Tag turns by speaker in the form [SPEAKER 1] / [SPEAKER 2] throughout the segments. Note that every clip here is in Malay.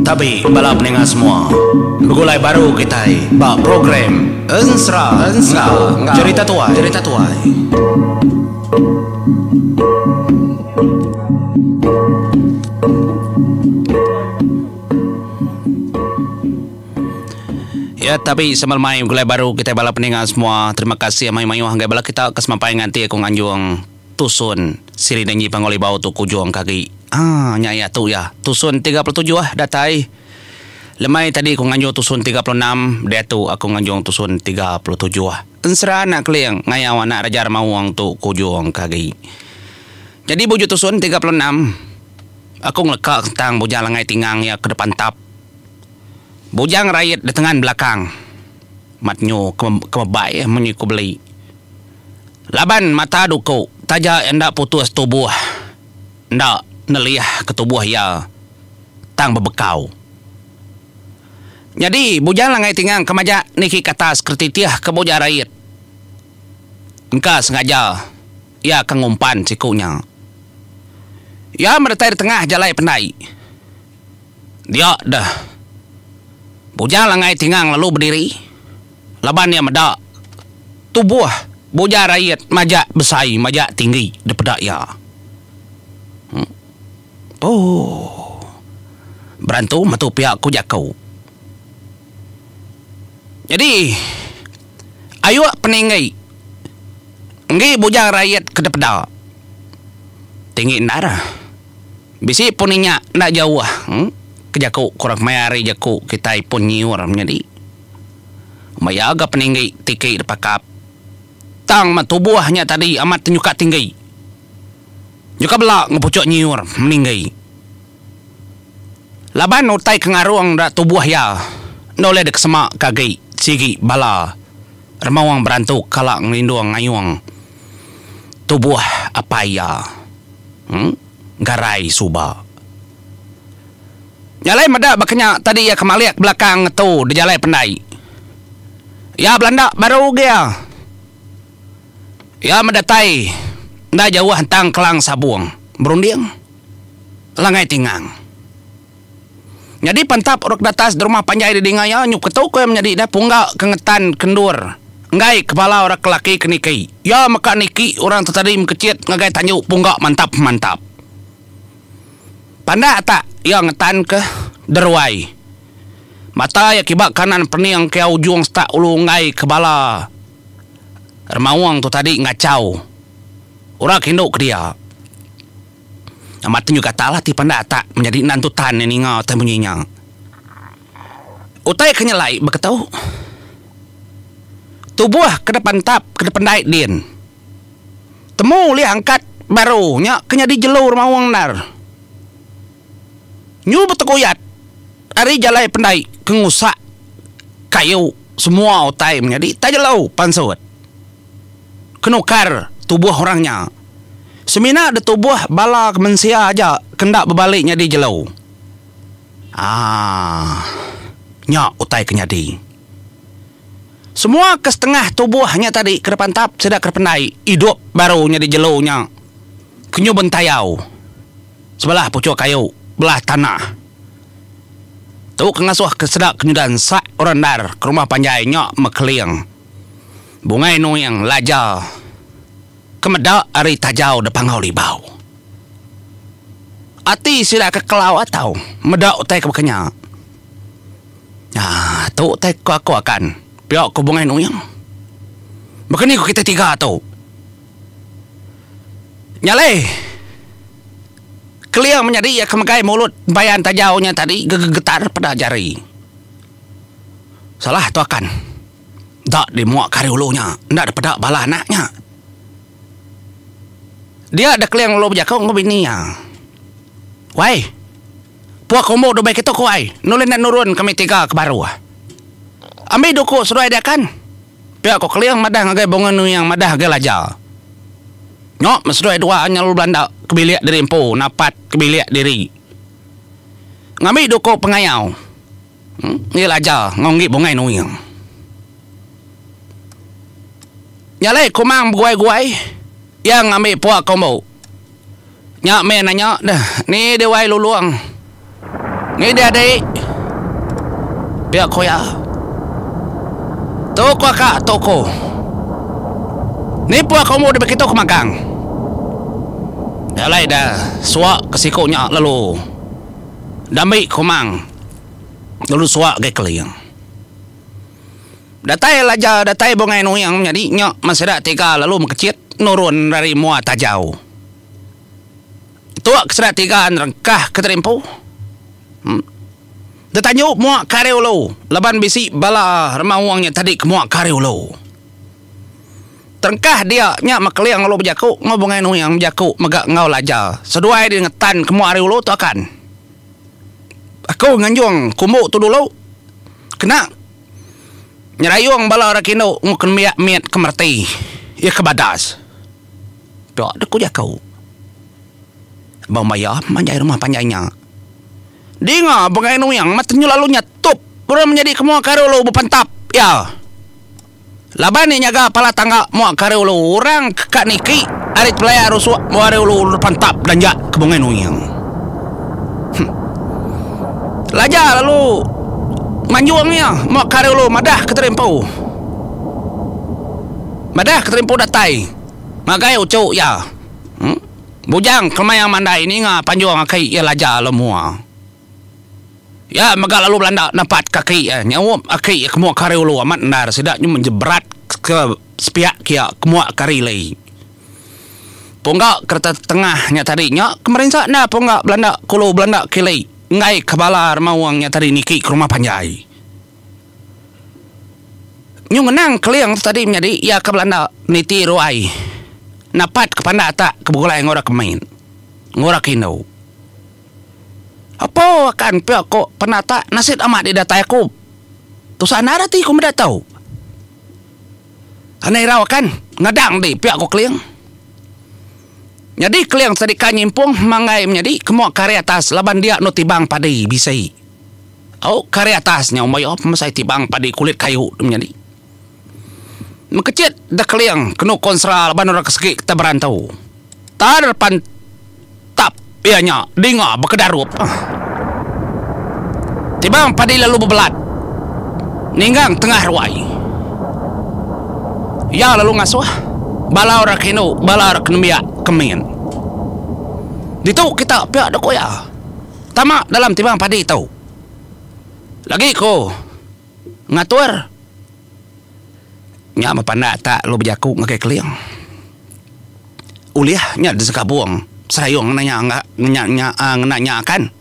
[SPEAKER 1] Tapi balap pendengar semua, begulai baru kita bak program Ensra cerita tuai. Ya, tapi sembal mai gulai baru kita bala pendengar semua. Terima kasih mai-mayu hanggai bala kita kesemampai nganti aku nganjuang tusun siri dengi pangoli bau tu kujuang kaki. Nyaya tu ya. Tusun 37 datai. Lemai tadi aku nganjuang tusun 36, dia tu aku nganjuang tusun 37. Ensra nak kliang ngayaw anak rajar mawang tu kujuang kaki. Jadi buju tusun 36. Aku ngelekak tentang bujang langai tingang ya ke depan tap. Bujang rakyat di tengah belakang. Matnyo kemebay menyiku beli. Laban mata duku. Taja endak putus tubuh. Endak neliah ke tubuh ya. Tang bebekau. Jadi bujang langai tingang kemaja niki kata seperti tiah ke bujang rakyat. Engkau sengaja. Ya kengumpan sikunya. Ya mertai di tengah jalai pendai. Dia dah. Bujang langai tingang lalu berdiri. Laban dia medak. Tubuh bujang rakyat majak besai, majak tinggi daripada ya. Berantu matu pihak ku jakau. Jadi ayo peninggai. Enggi bujang rakyat ke daripada tinggi nara. Bisi puninya nak jauh. Kejaku kurang mayari jaku kita pun nyiur menjadi mayaga peninggi tiki depakap tang matubuahnya tadi amat nyuka tinggi juga belak ngepucuk nyiur meninggi laban utai kengaruang da tubuh ya noleh dek semak kagi sigi bala remawang berantuk kalak ngelinduang ngayuang tubuh apa ya garai suba. Jalai mada bakanya tadi ya kemaliak belakang tu di jalai pendai. Ya Belanda baru dia. Ya mendatai. Nda jauh hantang kelang sabuang. Berunding. Langai tingang. Jadi pentap uruk datas di rumah panjai di dingaya nyup ketuk yang menjadi dah punggak kengetan kendur. Ngai kepala orang kelaki keniki. Ya maka niki orang tadi mekecit ngagai tanjuk punggak mantap. Panda tak yang ngetan ke derwai. Mata ya kibak kanan perniang ke ujung stak ulungai ke bala. Remawang tu tadi ngacau. Orang hinduk ke dia. Amat juga talah ti panda tak menjadi nantutan yang ngau temunyinya. Utai kenyalai berketau. Tubuh ke depan tap ke depan daik din. Temu li angkat baru nya kenya di jelur mawang nar. Nyu betekuyat hari jalai pendai kengusak kayu semua otai menjadi tajelau pansut kenukar tubuh orangnya semina ada tubuh bala kemensia aja kendak berbaliknya di jelau nya otai kenyadi semua ke setengah tubuhnya tadi ke depan tap sedak ke pendai hidup barunya di jelau nya kenyu bentayau sebelah pucuk kayu belah tanah. Tu kengasuh kesedak kenyudan sak orang dar ke rumah panjainya mekeliang. Bungai nuyang lajal. Kemedak ari tajau depan ngau libau. Ati sida kekelau atau medak utai kebekenya. Tu utai aku akan. Piak ku bungai nuyang. Makanya ku kita tiga tu. Nyalai. Keliang menjadi ya kemegai mulut bayan tajaunya tadi gegetar pada jari. Salah tu akan. Tak dimuak kari ulunya. Ndak daripada bala anaknya. Dia ada keliang ulu berjakau ngobini ya. Wai. Puak kumbu do baik itu kuai. Nulin dan nurun kami tiga ke baru. Ambil duku suruh dia kan. Pihak kau keliang madah ngagai bongan yang madah ngagai lajal. Nyok mesdoi dua nyalul Belanda kebiliak diri empu napat kebiliak diri ngami duko pengayau ni lajar ngonggi bongai nuyang nyalai kumang guai-guai yang ngami puak kombo Nyak men nanya dah. Ni dia wai luluang. Ni dia adik. Biar ko ya. Toko kak toko. Ni pun kamu udah begitu ke magang. Dah lai dah. Suak kesikonya lalu. Damai komang. Lalu suak ke keliang. Datai laja datai bongai nuyang jadi nyak masih dak tiga lalu mengecit nurun dari muat tajau. Tuak kesedak tiga rengkah keterimpu. Datanyo muak kareu lo. Laban bisi bala remah uangnya tadi ke muak kareu lo. Terengkah dia nyak makeliang lo berjaku ngobongai nuyang berjaku megak ngau laja. Seduai dia ngetan ke muak kareu lo tu akan. Aku nganjung kumuk tu dulu. Kena nyerayung bala rakino ngukun miat kemerti. Ya kebadas. Tak ada ku jakau. Bang Maya manjai rumah panjainya. Dengar bengai nuyang matanya lalu nyatup. Kurang menjadi kemua kareu lo berpantap. Ya. Laban ni nyaga pala tangga muak kareu lo orang kak niki arit pelaya rusuh muak kareu lo berpantap dan jak ke bengai nuyang. Laja lalu manjuangnya muak kareu lo madah keterimpu. Madah keterimpu datai. Magai ucuk ya. Bujang kemayang mandai ni nga panjuang akai ya laja lemua. Ya maga lalu Belanda nampak kaki nyawum akai kemua kareu lu amat ndar sedaknya menjebrat ke sepiak kia kemua kari lei. Ponggak kereta tengahnya tadinya kemarin sana ponggak Belanda kulo Belanda kilei ngai kebalar mawangnya tadi niki ke rumah panjai. Nyung nang keliang tadi menjadi ya ke Belanda niti ruai. Napat kepada tak kebulai ngora kemain. Ngora kino. Apa akan pihak kok penata nasid amat di data aku. Tu sana rati aku mendak tahu. Anai raw kan ngadang di pihak kok keliang. Jadi keliang tadi kanyimpung mangai menjadi kemua karya atas laban dia no tibang padi bisai. Oh karya atasnya umayo masai tibang padi kulit kayu menjadi. Mekecit dah keliang kena konsral laban orang kesegi kita berantau. Tak ada depan tap ianya dengar berkedarup. Tibang padi lalu berbelat. Ninggang tengah ruai. Ya lalu ngasuh. Bala orang kino, bala orang kenemiak kemin. Ditu kita pihak doko ya. Tamak dalam tibang padi tahu. Lagi ko ngatur. Nya mapanda tak lo berjaku ngakai keliang. Uliah nya desekabuang. Serayong nanya nanya kan.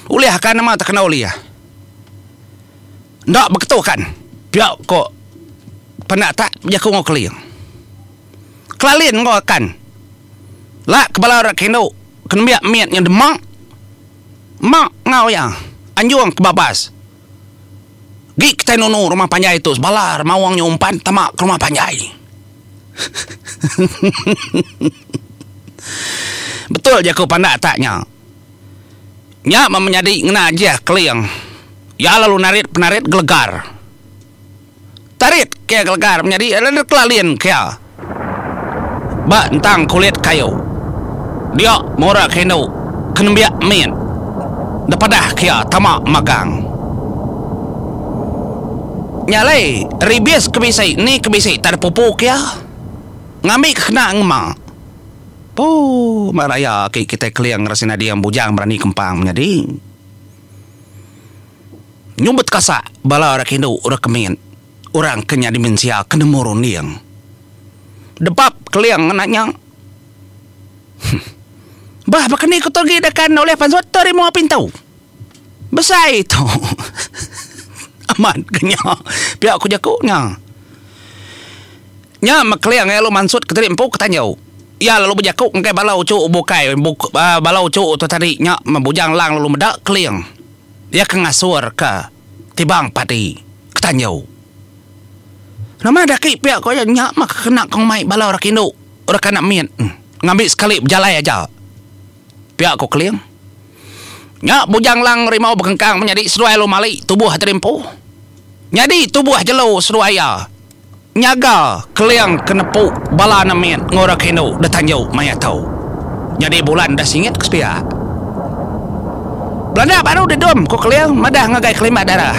[SPEAKER 1] Uliah kan nama tak kena uliah. Ndak begitu kan. Biak kok panda tak berjaku ngau keliang. Kelalin ngau akan. Lah kepala orang kendo kena miat yang demang. Mak ngau ya. Anjuang kebabas. Gi kita nunu rumah panjai itu sebalar mawangnya umpan tamak ke rumah panjai. Betul je kau pandak taknya. Nya menjadi ngena aja keliang. Ya lalu penarit gelegar. Tarit kaya gelegar menjadi ada kelalian kaya. Ba entang kulit kayu. Dia mora keno kenembia min. Dapadah kaya tamak magang. Nyalai ribis kebisai ni kebisai tak ada pupuk ya. Ngambil kena ngema. Oh maraya kita keliang rasina dia bujang berani kempang menjadi. Nyumbet kasak bala orang Hindu orang kemin. Orang kenya dimensia kena murun liang. Debab keliang anaknya. Bah bahkan ikut pergi dekan oleh pansot dari mau pintau. Besar itu. Aman kenya pihak aku jakunya nya makliang ya lo mansut keterimpu ketanyau ya lalu berjakuk ngkai balau cuk bukai balau cuk tu tadi nya membujang lang lalu medak keliang dia kengasur ke tibang padi ketanyau nama daki pihak kau nya mak kena kong mai balau rakindo ora kana mian ngambil sekali berjalai aja pihak kau keliang nya bujang lang rimau bekengkang menjadi seruai lo mali tubuh terimpu. Jadi tubuh jelo seruaya. Nyaga keliang kenepu bala namin ngora keno datanyau maya tau. Jadi bulan dah singit ke sepia. Belanda baru didom ko kalian madah ngagai kelima darah.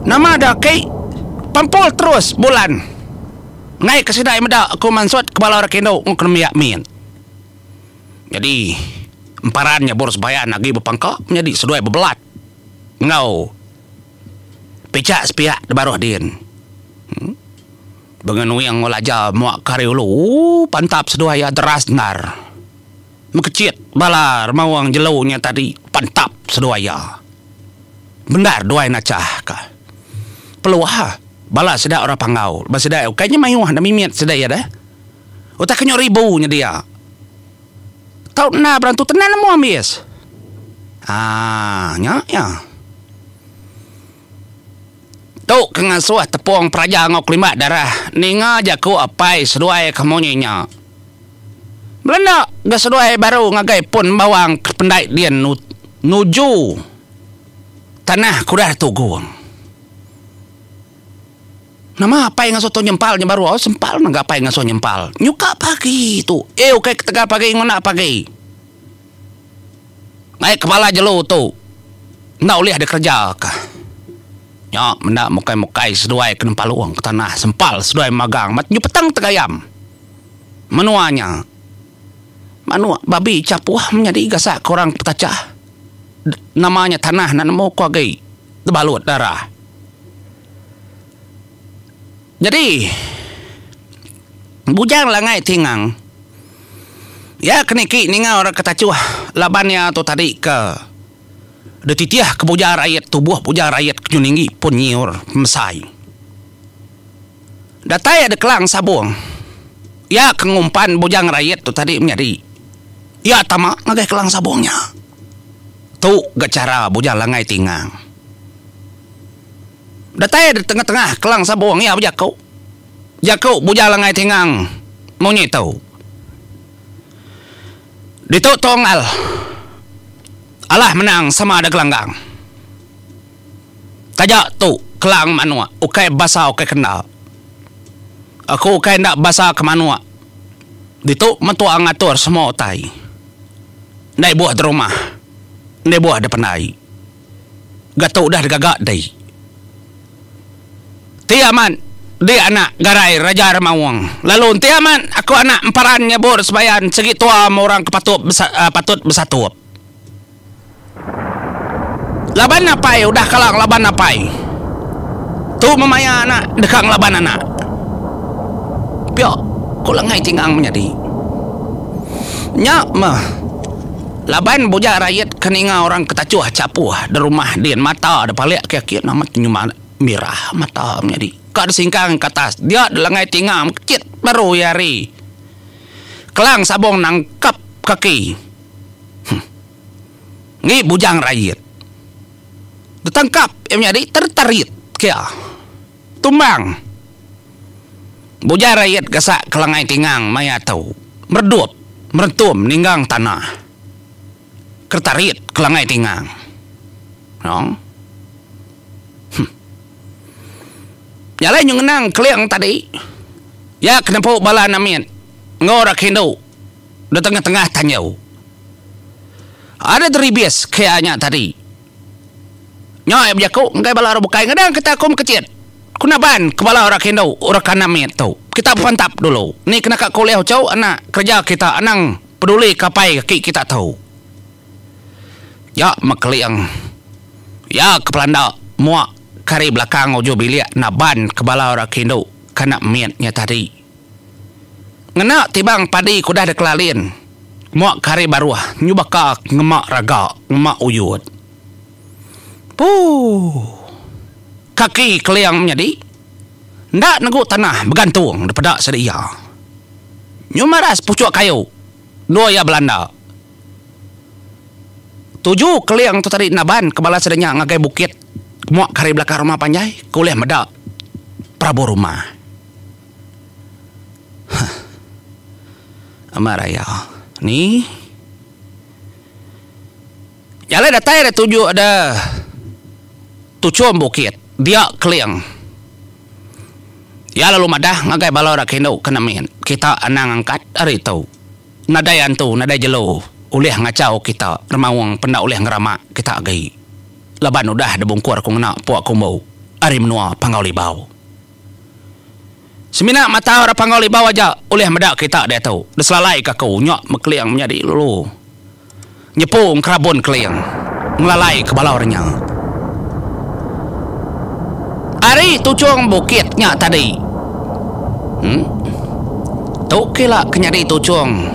[SPEAKER 1] Nama ada kay pampul terus bulan. Ngai kesidai madah aku mansut kepala orang kendo ngukun miak min. Jadi emparannya boros bayan lagi berpangkak menjadi seduai bebelat. Ngau. Pecak sepia baru din. Bengen yang ngolaja muak kariulu pantap seduai deras nar. Mekecit balar mawang jelaunya tadi pantap seduaya. Benar duai nacah ka. Peluah bala sedak orang pangau. Bas sedak kayaknya mayuh na mimiat sedak ya dah. Utak kenyo ribunya dia. Tau na berantu tenan mo amis. Nya ya. Tu kengasuh tepung praja ngok lima darah. Ninga jaku apai seduai kamonyinya. Belanda gak seduai baru ngagai pun bawang pendai dia nuju tanah kuda tugung. Nama apa yang ngaso nyempalnya baru sempal nggak apa yang ngaso nyempal nyuka pagi tu kayak ketega pagi ngona pagi naik kepala jelo tu nak ulih ada kerja kah ya mendak mukai seduai kena paluang ke tanah sempal seduai magang mat nyu petang tegayam menuanya manu babi capuah menjadi gasak korang petacah namanya tanah nan mau ku agai tebalut darah. Jadi bujang langai tingang ya keniki ninga orang kata cuah labannya tu tadi ke detitiah ke bujang rakyat tubuh bujang rakyat kenyuninggi pun nyiur mesai datai ada kelang sabung ya kengumpan bujang rakyat tu tadi menjadi ya tama ngagai kelang sabungnya tu gak cara bujang langai tingang datai di tengah-tengah kelang sabung ya jakau bujang langai tingang mau nyetau ditu tongal alah menang sama ada gelanggang tajak tu kelang manua ukai basa ukai kenal aku ukai ndak basa ke manua ditu mentua ngatur semua utai nai buah di rumah nai buah di penai gato udah digagak dai tiaman dia anak garai raja remawang lalu tiaman aku anak emparannya bor sebayan segi tua orang kepatut patut bersatu laban napai udah kalang laban napai tu memaya anak dekang laban anak pio ku langai tingang menjadi nyak mah laban bujak rakyat keninga orang ketacuh capuh di rumah dia mata ada palik kaki nama nyuma mirah mata menjadi kad singkang ke atas dia langai tingang kecit baru yari kelang sabong nangkap kaki ngi bujang rakyat ditangkap menjadi tertarik kia tumbang bujang rakyat gasak kelangai tingang maya tahu merdup merentum ninggang tanah kertarit kelangai tingang no? Nyalai yung nang kliang tadi ya kenapa bala namin ngora kendo di tengah-tengah tanyaw ada teribis kayaknya tadi nyoy abjako ngay bala bukay ngadang kita kum kecil kunaban kepala orang kendo orang kanamin tau kita pantap dulu ni kena kak kuliah jauh anak kerja kita anang peduli kapai kaki kita tahu ya makliang ya kepelanda muak kari belakang ojo bilik naban kepala orang kendo kana miatnya tadi ngena tibang padi kudah ada kelalin muak kari baruah nyubaka ngemak raga ngemak uyut kaki keliang menjadi ndak negu tanah bergantung daripada sedia nyumaras pucuk kayu dua ya Belanda 7 keliang tu tadi naban kepala sedenya ngagai bukit muak kari belakang rumah panjai kuliah medak prabu rumah amaraya ni jalan datai ada 7 ada 7 bukit dia keliang ya lalu madah ngagai bala ora kendo kena min kita anang angkat hari tahu nadayan tu nadai jelo ulih ngacau kita remawang pendak ulih ngeramak kita gai laban udah debungkur ku ngena puak ku mau ari menua pangaulibau semina mata ora pangaulibau aja ulih medak kita dia tahu deselalai ka kau nyok mekliang menjadi lulu nyepung kerabun kliang ngelalai ke balornya ari tucung bukitnya tadi tu kila kenyari tucung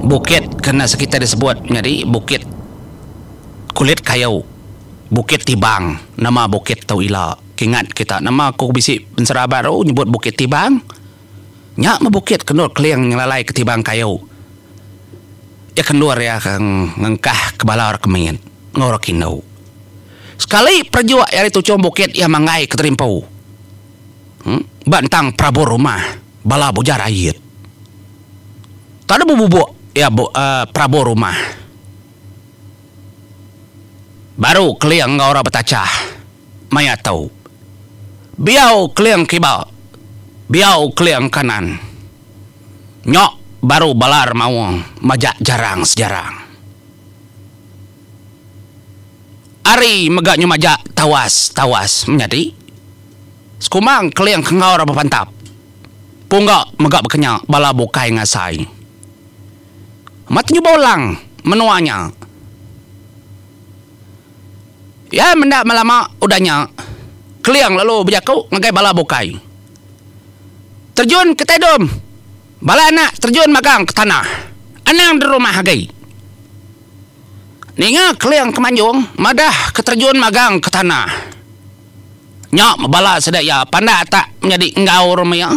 [SPEAKER 1] bukit kena sekitar disebut jadi bukit kulit kayu bukit tibang nama bukit tau ila kingat kita nama aku bisi pensera baru nyebut bukit tibang nyak ma bukit kenur kliang ngelalai ke tibang kayu ya kenur ya kang ngengkah kebala orang kemen ngorokinau sekali perjua ya itu cuma bukit ya mangai keterimpau bantang Prabu rumah bala bujar ayat tak ada bubuk ya Prabu rumah baru keliang ngau ora betacah maya tahu biau keliang kibal biau keliang kanan nyok baru balar mawang majak jarang sejarang ari megaknya majak tawas menjadi sekumang keliang kengau ora bepantap punggak megak bekenya bala bukai ngasai matinya bolang menuanya ya mendak melama udahnya keliang lalu berjakau ngagai bala bukai terjun ke tedom bala anak terjun magang ke tanah anang di rumah hagai ninga keliang kemanjung madah keterjun magang ke tanah nyok bala sedaya pandak tak menjadi engau rumaya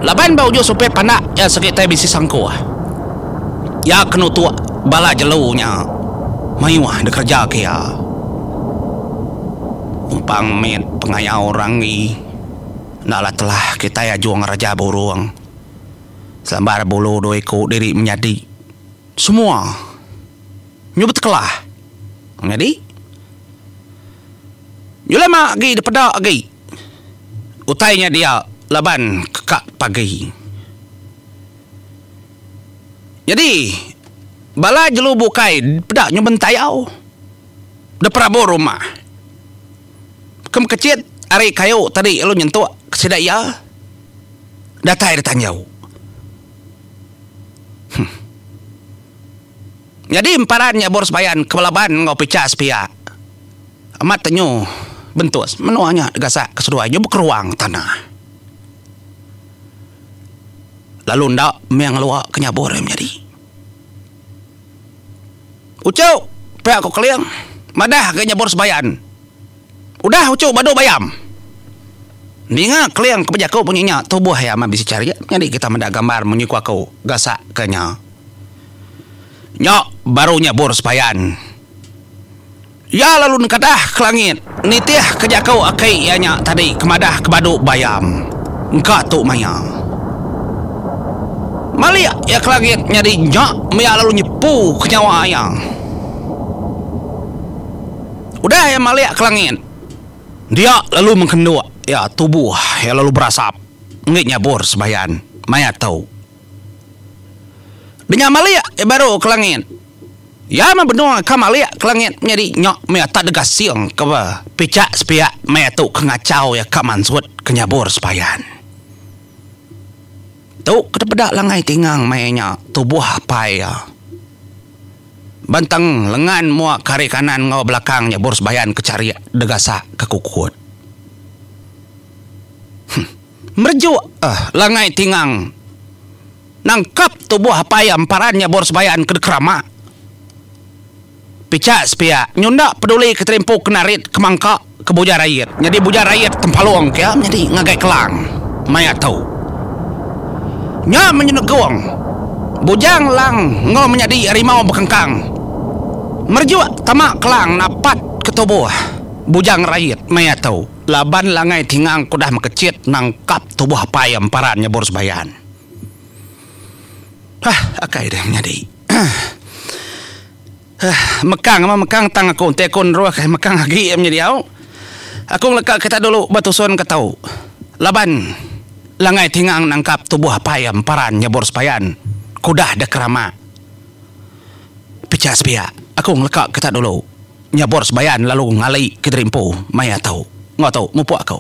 [SPEAKER 1] laban baujo supaya pandak ya sekitar bisi sangko ya kenu tua bala jelunya mayuah de kerja kia umpang mit pengayau orang ni naklah telah kita ya juang raja burung selambar bulu doiku diri menjadi semua nyubut kelah jadi yulama gi depada gi utainya dia laban kekak pagi jadi bala jelu bukai pedak nyubentayau de Prabu rumah kem kecit ari kayu tadi lu nyentuh kesedaya datai ditanyau jadi emparannya boros bayan kebalaban ngopi cas pihak amat tenyu bentus menuanya gasak keseduanya bekeruang tanah lalu ndak meang luak kenyabor menjadi ucau pihak kau keliang madah kayaknya boros bayan udah ucau badu bayam ninga keliang kepejak kau punyanya tubuh ya mah bisa cari jadi kita mendak gambar menyukua kau gasak kenya nyok barunya boros bayan ya lalu nekadah ke langit nitih kejakau akai ianya tadi kemadah kebadu bayam engkau tu maya malia ya ke langit nyari nyok maya lalu nyepu ke nyawa ayang udah ya malia ke langit dia lalu mengkendua ya tubuh ya lalu berasap ngitnya boros bayan maya tahu dengan malia ya baru ke langit ya mah benua kamalia ke langit menjadi nyok mea tak degas siang ke picak sepiak mea tu kengacau ya kak mansut kenyabur sepayan tu kedepedak langai tingang mea tubuh apa ya bantang lengan muak kari kanan ngau belakang nyabur sebayan kecari degasa kekukut merjuk langai tingang nangkap tubuh apa ya emparannya bor sebayan kedekrama picak sepia nyunda peduli keterimpu kenarit kemangka ke bujar rakyat jadi bujar rakyat tempaluang ya jadi ngagai kelang maya tahu nya menyenegong bujang lang ngol menjadi harimau bekengkang merjua tamak kelang napat ke tubuh bujang rakyat maya tahu laban langai tingang kudah mekecit nangkap tubuh payam parannya bor sebayan akai dah menjadi mekang tang aku tekon roh kai mekang lagi menjadi aku lekat kita dulu batuson ke tahu laban Langay tingang nangkap tubuh payam paran nyabor sepayan. Kudah dah kerama. Picas pia. Aku ngelekak kita dulu. Nyabor sebayan lalu ngalai ke Drimpo. Maya tahu. Nggak tahu. Mupu aku.